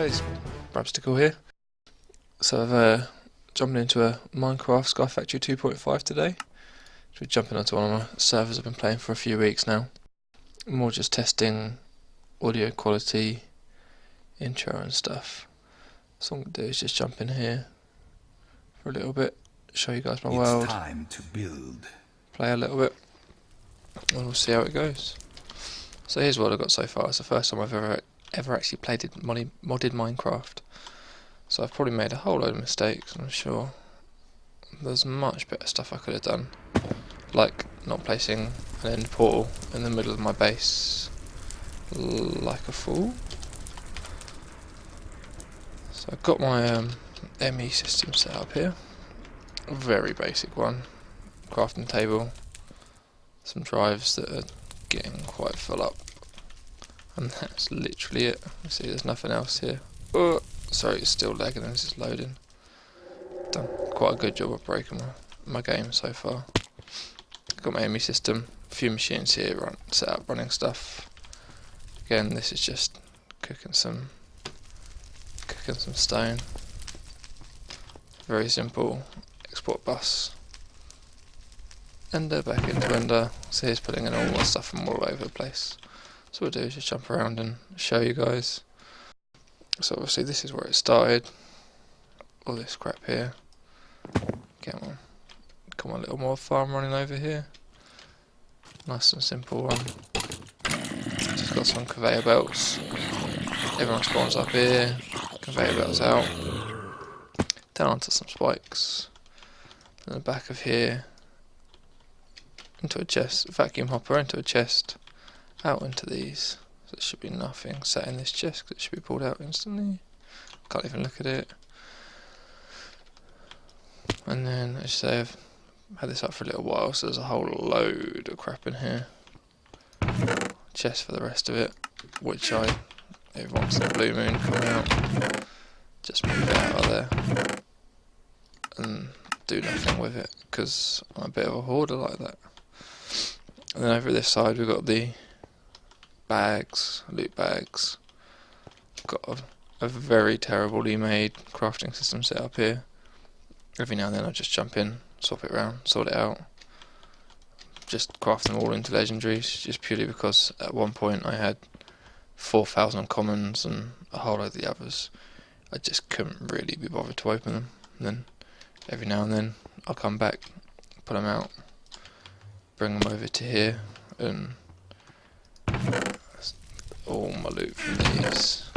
guys, Brabstickle here. So I've jumped into a Minecraft Sky Factory 2.5 today. We're jumping onto one of my servers I've been playing for a few weeks now. More just testing audio quality, intro and stuff. So what I'm going to do is just jump in here for a little bit, show you guys my world, It's time to build. play a little bit, and we'll see how it goes. So here's what I've got so far. It's the first time I've ever actually played modded Minecraft. So I've probably made a whole load of mistakes, I'm sure. There's much better stuff I could have done. Like not placing an end portal in the middle of my base like a fool. So I've got my ME system set up here. A very basic one. Crafting table. Some drives that are getting quite full up. And that's literally it. You see there's nothing else here. Oh, sorry, it's still lagging as it's loading. Done quite a good job of breaking my game so far. Got my ME system, a few machines here set up running stuff. Again, this is just cooking some stone. Very simple. Export bus. Ender back into Ender. So here's putting in all my stuff from all over the place. So what we'll do is just jump around and show you guys. So obviously this is where it started. All this crap here. Come on, little more farm running over here. Nice and simple one. Just got some conveyor belts. Everyone spawns up here. Conveyor belts out. Down onto some spikes. In the back of here. Into a chest. Vacuum hopper into a chest. Out into these. So there should be nothing sat in this chest because it should be pulled out instantly. Can't even look at it. And then, as I say, I've had this up for a little while, so there's a whole load of crap in here. Chest for the rest of it, which every once in a blue moon come out, just move it out of there and do nothing with it, because I'm a bit of a hoarder like that. And then over this side we've got the bags, loot bags. Got a very terribly made crafting system set up here. Every now and then I just jump in, swap it around, sort it out. Just craft them all into legendaries, just purely because at one point I had 4,000 commons and a whole load of the others. I just couldn't really be bothered to open them. And then every now and then I'll come back, put them out, bring them over to here, and all my loot from these.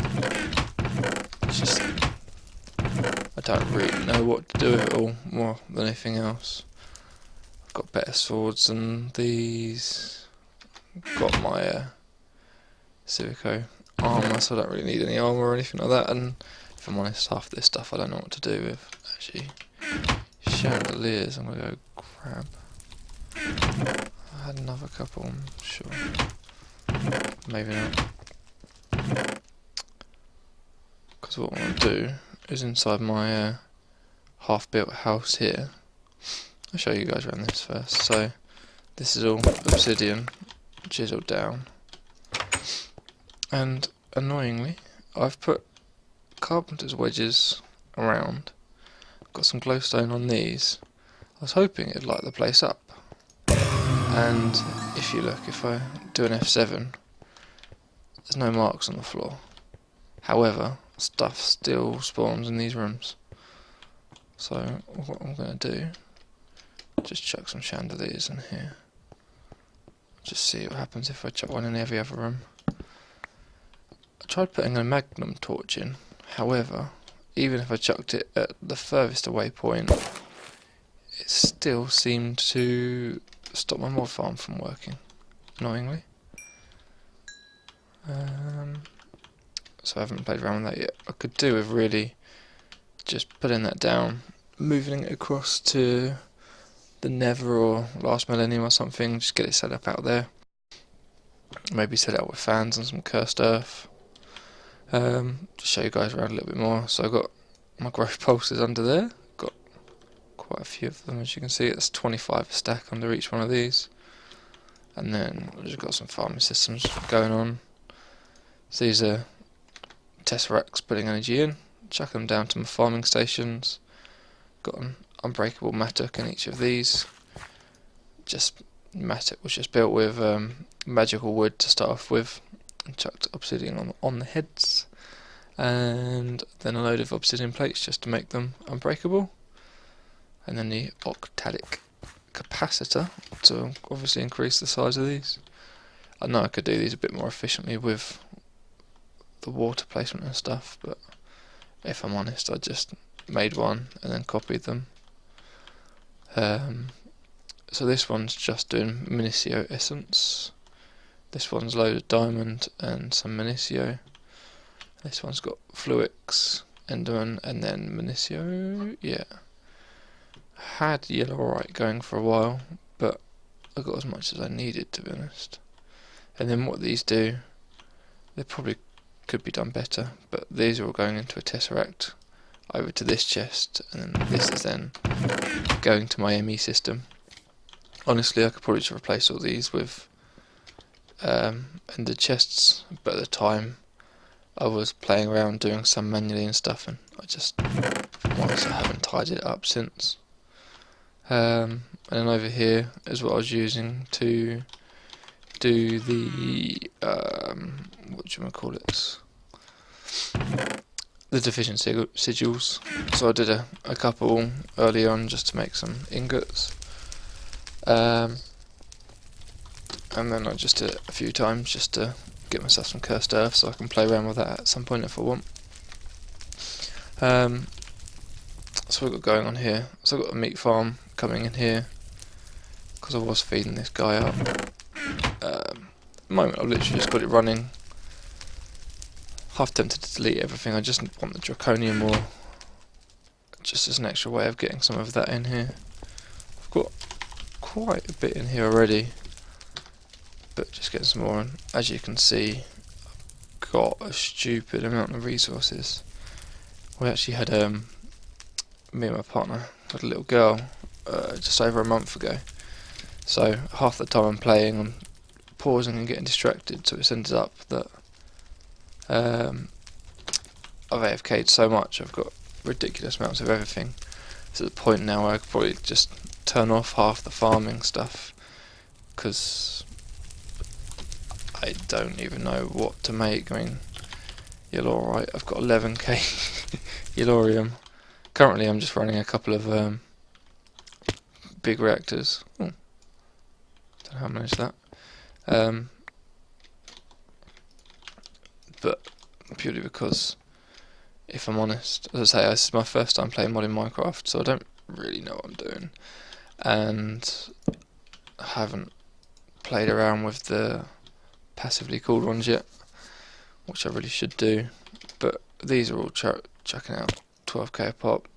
It's just, I don't really know what to do with it all more than anything else. I've got better swords than these. Got my Civico armour, so I don't really need any armour or anything like that. And if I'm honest, half this stuff I don't know what to do with. Actually, chandeliers I'm gonna go grab. I had another couple, I'm sure. Maybe not. Because what I'm going to do is inside my half-built house here. I'll show you guys around this first. So this is all obsidian, chiseled down. And annoyingly, I've put carpenter's wedges around. Got some glowstone on these. I was hoping it'd light the place up. And if you look, if I do an F7, there's no marks on the floor. However, stuff still spawns in these rooms. So what I'm going to do, just chuck some chandeliers in here. Just see what happens if I chuck one in every other room. I tried putting a magnum torch in. However, even if I chucked it at the furthest away point, it still seemed to stop my mod farm from working, annoyingly. So I haven't played around with that yet. I could do with really just putting that down, moving it across to the Nether or Last Millennium or something, just get it set up out there. Maybe set it up with fans and some cursed earth. Just show you guys around a little bit more. So I've got my growth pulses under there. Got quite a few of them, as you can see. It's 25 a stack under each one of these. And then I've just got some farming systems going on. So these are tesseracts putting energy in, chuck them down to my farming stations. Got an unbreakable mattock in each of these. Just mattock was just built with magical wood to start off with, and chucked obsidian on the heads, and then a load of obsidian plates just to make them unbreakable, and then the octadic capacitor to obviously increase the size of these. I know I could do these a bit more efficiently with the water placement and stuff, but if I'm honest, I just made one and then copied them. So this one's just doing Minicio essence. This one's loaded diamond and some Minicio. This one's got Fluix, Enderman, and then Minicio. Yeah. Had Yellorite going for a while, but I got as much as I needed, to be honest. And then what these do, they probably could be done better, but these are all going into a tesseract over to this chest, and then this is then going to my ME system. Honestly, I could probably just replace all these with ender chests, but at the time I was playing around doing some manually and stuff, and I haven't tidied it up since. And then over here is what I was using to do the the division sigils. So I did a couple early on just to make some ingots, and then I just did it a few times just to get myself some cursed earth so I can play around with that at some point if I want. So we've got going on here. So I've got a meat farm coming in here because I was feeding this guy up. At the moment I've literally just got it running. Half tempted to delete everything, I just want the draconium ore just as an extra way of getting some of that in here. I've got quite a bit in here already, but just getting some more, and as you can see I've got a stupid amount of resources. We actually had me and my partner had a little girl just over a month ago, so half the time I'm playing I'm pausing and getting distracted, so it's ended up that I've AFK'd so much, I've got ridiculous amounts of everything. It's at the point now where I could probably just turn off half the farming stuff, because I don't even know what to make. I mean, Yellorite, I've got 11k Yellorium. Currently I'm just running a couple of big reactors. Don't know how I managed that. But purely because, if I'm honest, as I say, this is my first time playing mod in Minecraft, so I don't really know what I'm doing, and I haven't played around with the passively cooled ones yet, which I really should do. But these are all chucking out 12k a pop,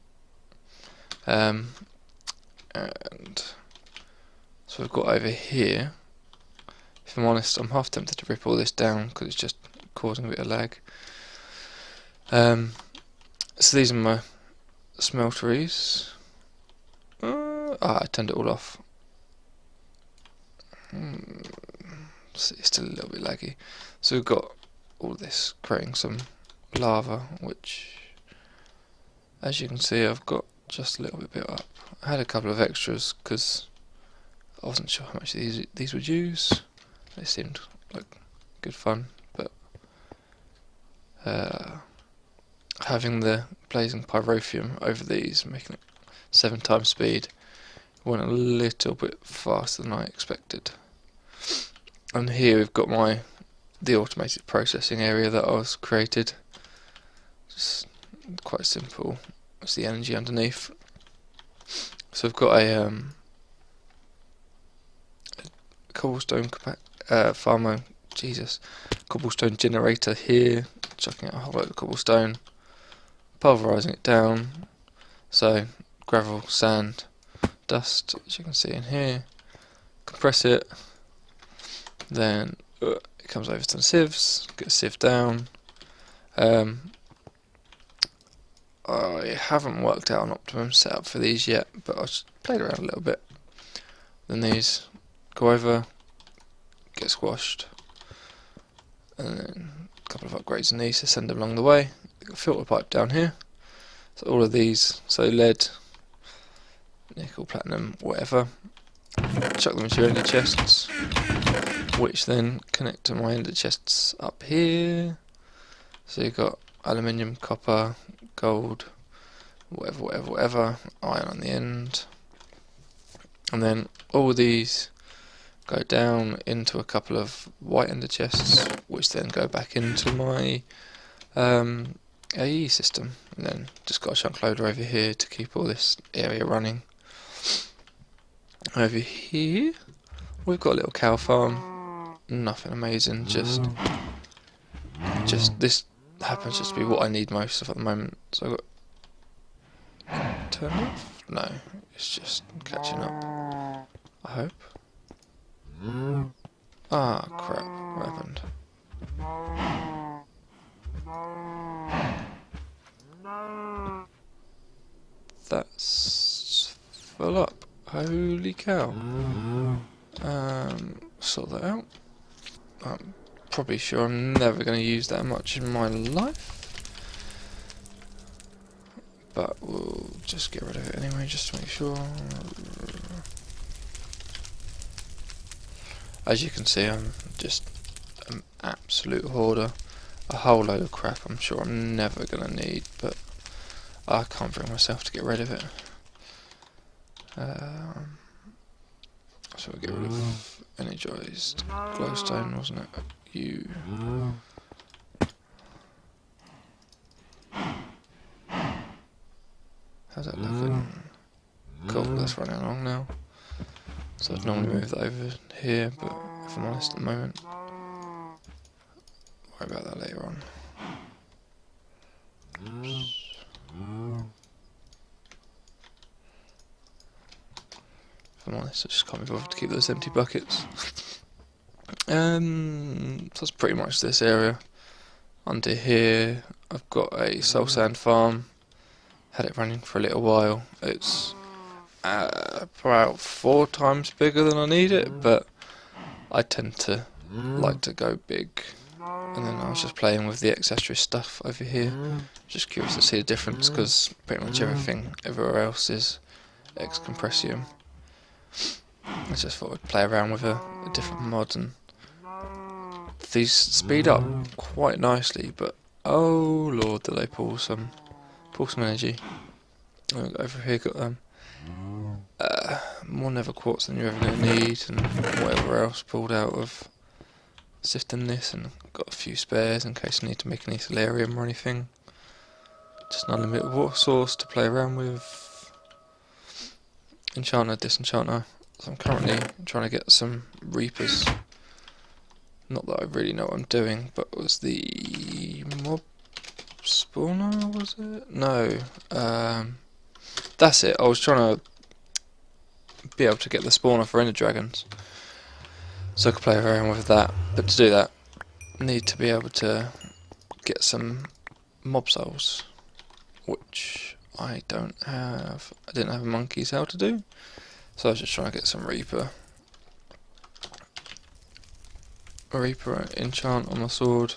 and so we've got over here. If I'm honest, I'm half tempted to rip all this down because it's just causing a bit of lag. So these are my smelteries. I turned it all off. It's still a little bit laggy. So we've got all this creating some lava, which, as you can see, I've got just a little bit built up. I had a couple of extras because I wasn't sure how much these would use. They seemed like good fun, but having the blazing pyrotheum over these, making it 7 times speed, went a little bit faster than I expected. And here we've got the automated processing area that I was created. Just quite simple. It's the energy underneath. So I've got a cobblestone cobblestone generator here, chucking out a whole load of cobblestone, pulverising it down, so gravel, sand, dust, as you can see in here, compress it, then it comes over to the sieves, get a sieve down. I haven't worked out an optimum setup for these yet, but I've just played around a little bit. Then these go over, get squashed, and then couple of upgrades in these to send them along the way. Got a filter pipe down here. So all of these, so lead, nickel, platinum, whatever, chuck them into your ender chests, which then connect to my ender chests up here. So you've got aluminium, copper, gold, whatever, iron on the end. And then all these go down into a couple of white ender chests, which then go back into my AE system. And then just got a chunk loader over here to keep all this area running. Over here we've got a little cow farm. Nothing amazing, just this happens just to be what I need most of at the moment. So I've got turn off? No, it's just catching up, I hope. Ah, crap, what happened? That's full up. Holy cow. Sort that out. I'm probably sure I'm never going to use that much in my life. But we'll just get rid of it anyway, just to make sure. As you can see, I'm just an absolute hoarder. A whole load of crap I'm sure I'm never going to need, but I can't bring myself to get rid of it. So we'll get rid of energized glowstone, wasn't it? You. How's that looking? Cool, that's running along now. So I'd normally move that over here, but if I'm honest at the moment, worry about that later on. If I'm honest, I just can't be bothered to keep those empty buckets. So that's pretty much this area. Under here, I've got a soul sand farm. Had it running for a little while. It's about 4 times bigger than I need it, but I tend to like to go big. And then I was just playing with the accessory stuff over here. Just curious to see the difference, because pretty much everything everywhere else is X Compressium. I just thought I'd play around with a different mod, and these speed up quite nicely, but oh lord, do they pull some energy. Over here got more nether quartz than you're ever going to need, and whatever else pulled out of sifting this, and got a few spares in case I need to make any solarium or anything. Just an unlimited water source to play around with. Enchanter, disenchanter. So I'm currently trying to get some reapers. Not that I really know what I'm doing, but was the mob spawner, was it? No. That's it. I was trying to be able to get the spawner for ender dragons, so I could play around with that. But to do that, I need to be able to get some mob souls, which I don't have. I didn't have a monkey's how to do, so I was just trying to get some reaper enchant on my sword.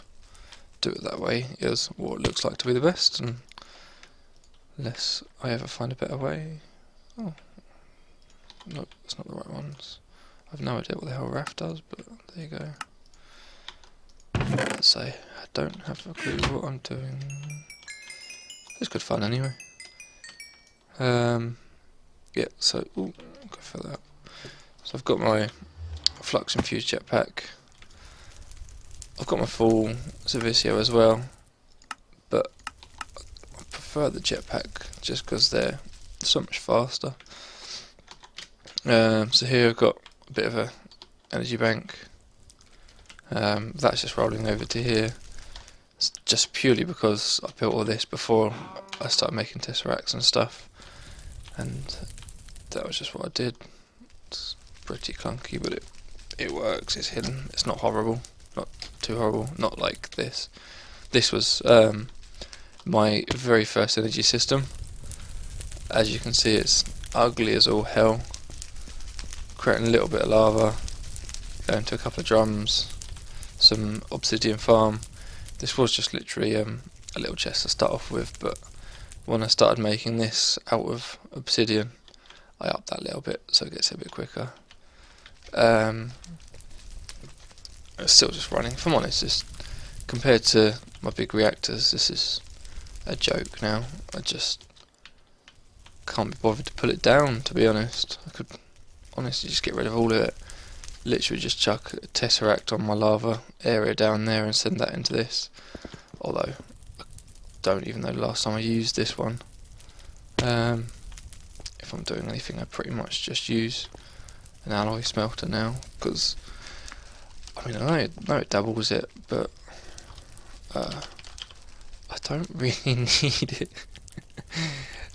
Do it that way is what looks like to be the best, and unless I ever find a better way. Oh, no, that's not the right ones. I've no idea what the hell Raph does, but there you go. Let's say I don't have a clue what I'm doing. It's good fun anyway. Yeah, so go for that. So I've got my flux infused jetpack. I've got my full Servicio as well, but I prefer the jetpack just because they're so much faster. So here I've got a bit of a energy bank. That's just rolling over to here. It's just purely because I built all this before I started making tesseracts and stuff, and that was just what I did. It's pretty clunky, but it works. It's hidden. It's not horrible. Not too horrible. Not like this. This was my very first energy system. As you can see, it's ugly as all hell. Creating a little bit of lava, going to a couple of drums, some obsidian farm. This was just literally a little chest to start off with, but when I started making this out of obsidian, I upped that a little bit so it gets a bit quicker. It's still just running. If I'm honest, just compared to my big reactors, this is a joke now. I just can't be bothered to pull it down, to be honest. I could honestly just get rid of all of it. Literally just chuck a tesseract on my lava area down there and send that into this. Although, I don't even know the last time I used this one. If I'm doing anything, I pretty much just use an alloy smelter now, because I mean, I know it doubles it, but I don't really need it.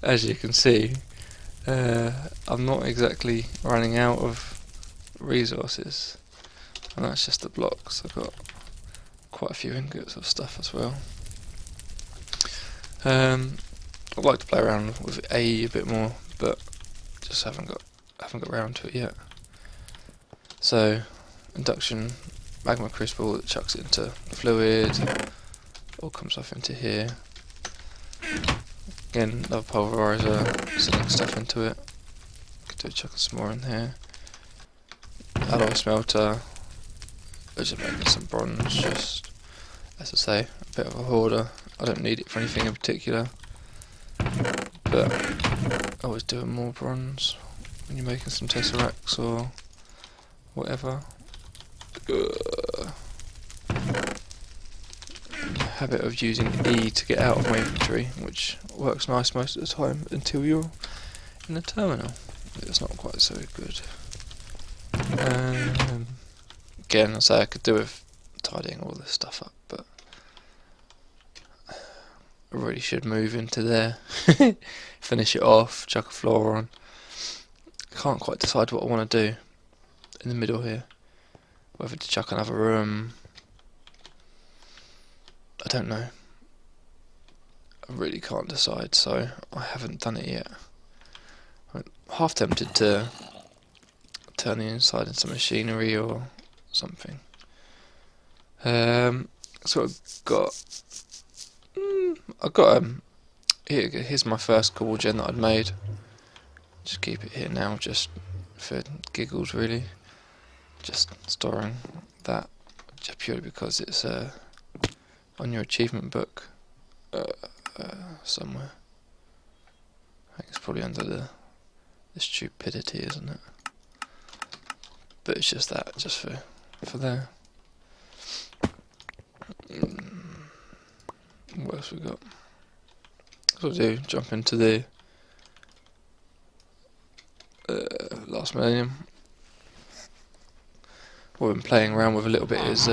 As you can see, I'm not exactly running out of resources, and that's just the blocks. I've got quite a few ingots of stuff as well. I'd like to play around with A bit more, but just haven't got around to it yet. So, induction magma crystal that chucks it into fluid, all comes off into here. Again, another pulverizer, sending stuff into it. Could do chuck some more in here. Alloy smelter. I'm just making some bronze, just as I say, a bit of a hoarder. I don't need it for anything in particular, but always doing more bronze when you're making some tesseracts or whatever. Habit of using E to get out of my inventory, which works nice most of the time until you're in the terminal. It's not quite so good. Again, I say I could do with tidying all this stuff up, but I really should move into there, finish it off, chuck a floor on. I can't quite decide what I want to do in the middle here. Whether to chuck another room, I don't know. I really can't decide, so I haven't done it yet. I'm half tempted to turn the inside into machinery or something. So I've got here's my first cobble gen that I'd made. Just keep it here now, just for giggles really. Just storing that, just purely because it's on your achievement book somewhere. I think it's probably under the stupidity, isn't it? But it's just that, just for there. What else we got? What I'll do, jump into the last millennium. What I've been playing around with a little bit is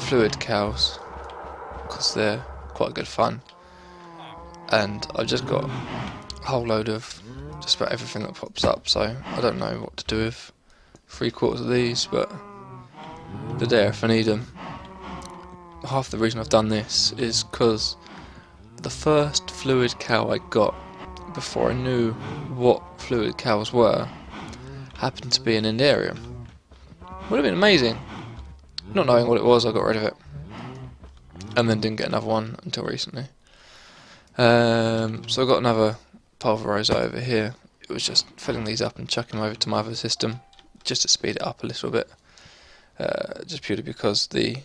fluid cows, because they're quite good fun. And I've just got a whole load of just about everything that pops up, so I don't know what to do with 3/4 of these, but they're there if I need them. Half the reason I've done this is because the first fluid cow I got, before I knew what fluid cows were, happened to be an Endarium. Would have been amazing. Not knowing what it was, I got rid of it, and then didn't get another one until recently. So I got another pulverizer over here. It was just filling these up and chucking them over to my other system, just to speed it up a little bit. Just purely because the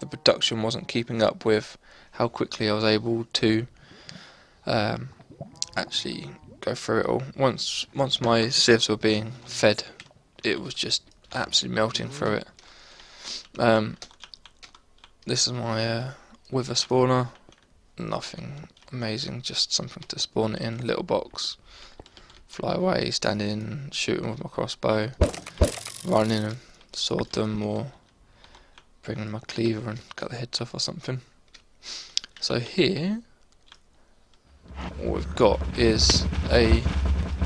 production wasn't keeping up with how quickly I was able to actually go through it all. Once my sieves were being fed, it was just absolutely melting through it. This is my wither spawner. Nothing amazing, just something to spawn it in. Little box. Fly away, stand in, shoot them with my crossbow, run in and sword them, or bring in my cleaver and cut the heads off or something. So here, what we've got is a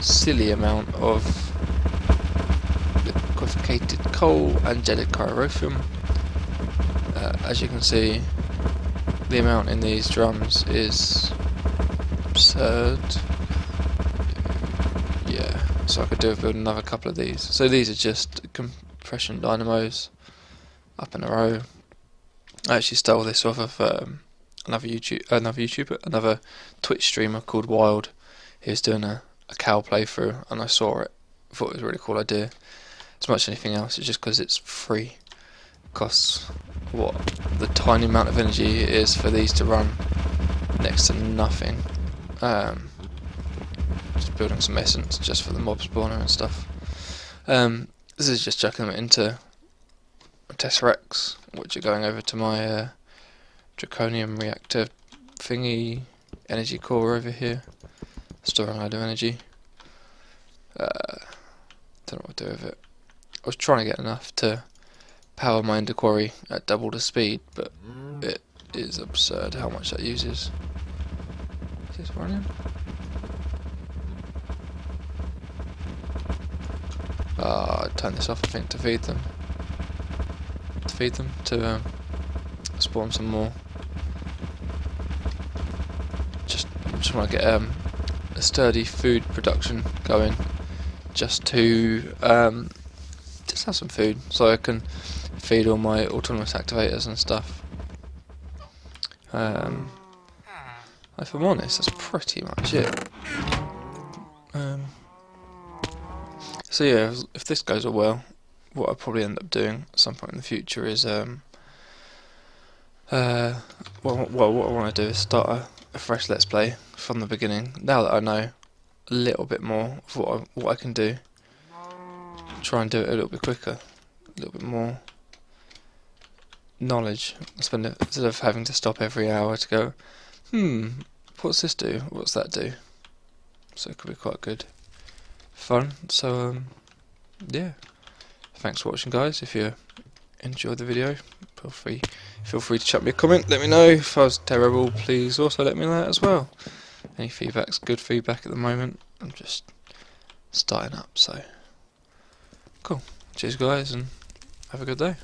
silly amount of liquefied coal, angelic chirothium. As you can see, the amount in these drums is absurd. Yeah, so I could do with building another couple of these. So these are just compression dynamos up in a row. I actually stole this off of another Twitch streamer called Wild. He was doing a cow playthrough, and I saw it. Thought it was a really cool idea. As much as anything else, it's just because it's free. It costs what the tiny amount of energy it is for these to run, next to nothing. Just building some essence just for the mob spawner and stuff. This is just chucking them into Tesseracts, which are going over to my Draconium reactor thingy energy core over here, storing a load of energy. Don't know what to do with it. I was trying to get enough to power my Ender Quarry at double the speed, but it is absurd how much that uses. Is this running? I turned this off, I think, to feed them. To spawn some more. Just want to get a sturdy food production going, just to just have some food, so I can feed all my autonomous activators and stuff. If I'm honest, that's pretty much it. So yeah, if this goes all well, what I'll probably end up doing at some point in the future is what I want to do is start a fresh Let's Play from the beginning. Now that I know a little bit more of what I can do, try and do it a little bit quicker, a little bit more knowledge. Instead of having to stop every hour to go, what's this do? What's that do? So it could be quite good fun. So yeah, thanks for watching, guys. If you enjoyed the video, feel free to chuck me a comment. Let me know if I was terrible. Please also let me know that as well. Any feedback's good feedback at the moment. I'm just starting up, so cool. Cheers, guys, and have a good day.